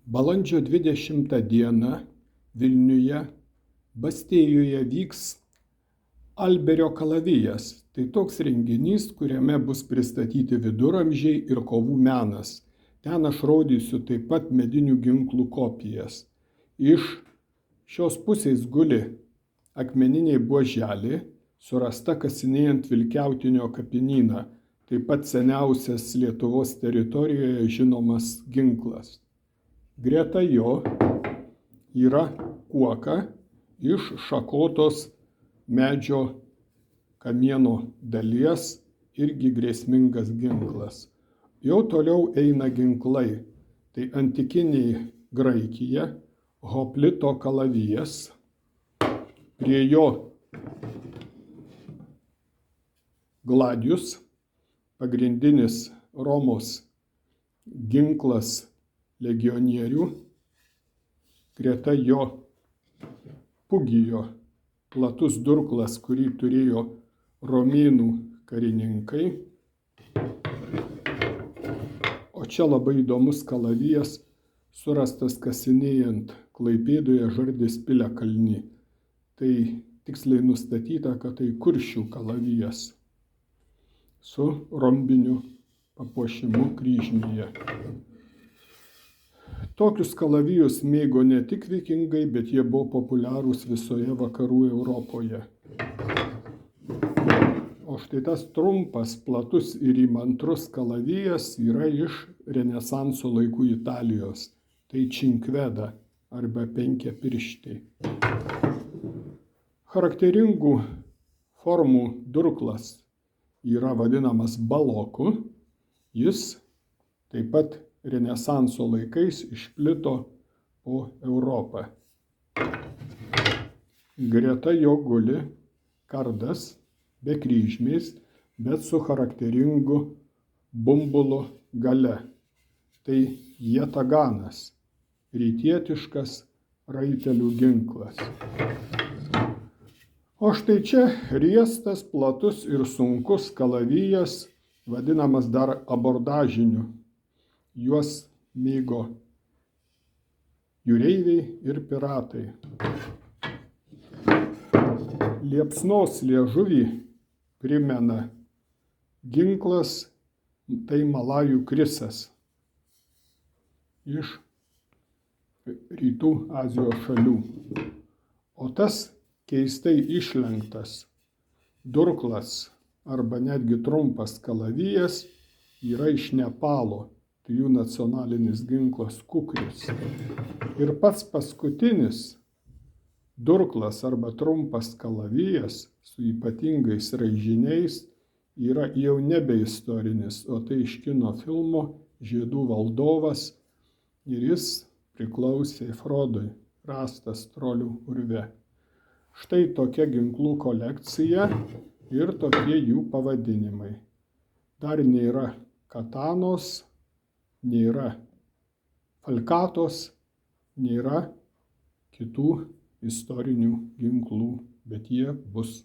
Balandžio 20 dieną Vilniuje Bastėjoje vyks Alberio kalavijas. Tai toks renginys, kuriame bus pristatyti viduramžiai ir kovų menas. Ten aš rodysiu taip pat medinių ginklų kopijas. Iš šios pusės guli akmeniniai buoželiai, surasta kasinėjant Vilkiautinio kapinyną. Taip pat seniausias Lietuvos teritorijoje žinomas ginklas. Greta jo yra kuoka iš šakotos medžio kamieno dalies, irgi grėsmingas ginklas. Jau toliau eina ginklai. Tai antikiniai Graikija, hoplito kalavijas, prie jo gladius, pagrindinis Romos ginklas legionierių, greta jo pugijo, platus durklas, kurį turėjo romėnų karininkai. O čia labai įdomus kalavijas, surastas kasinėjant Klaipėdoje Žardės piliakalnį. Tai tiksliai nustatyta, kad tai Kuršių kalavijas su rombiniu papuošimu kryžmyje. Tokius kalavijus mėgo ne tik vikingai, bet jie buvo populiarūs visoje vakarų Europoje. O štai tas trumpas, platus ir įmantrus kalavijas yra iš Renesanso laikų Italijos. Tai činkveda arba penkiapirštė. Charakteringų formų durklas yra vadinamas baloku. Jis taip pat Renesanso laikais išplito po Europą. Greta jo guli kardas be kryžmės, bet su charakteringu bumbulo gale. Tai jetaganas, rytietiškas raitelių ginklas. O štai čia riestas, platus ir sunkus kalavijas, vadinamas dar abordažiniu. Juos mėgo jūreiviai ir piratai. Liepsnos liežuvį primena ginklas, tai Malajų krisas iš rytų Azijos šalių. O tas keistai išlenktas durklas arba netgi trumpas kalavijas yra iš Nepalo. Tai jų nacionalinis ginklas kukris. Ir pats paskutinis durklas arba trumpas kalavijas su ypatingais raižiniais yra jau nebe istorinis, o tai iš kino filmo Žiedų valdovas ir jis priklausė Frodui, rastas trolių urve. Štai tokia ginklų kolekcija ir tokie jų pavadinimai. Dar nėra katanos, nėra falkatos, nėra kitų istorinių ginklų, bet jie bus.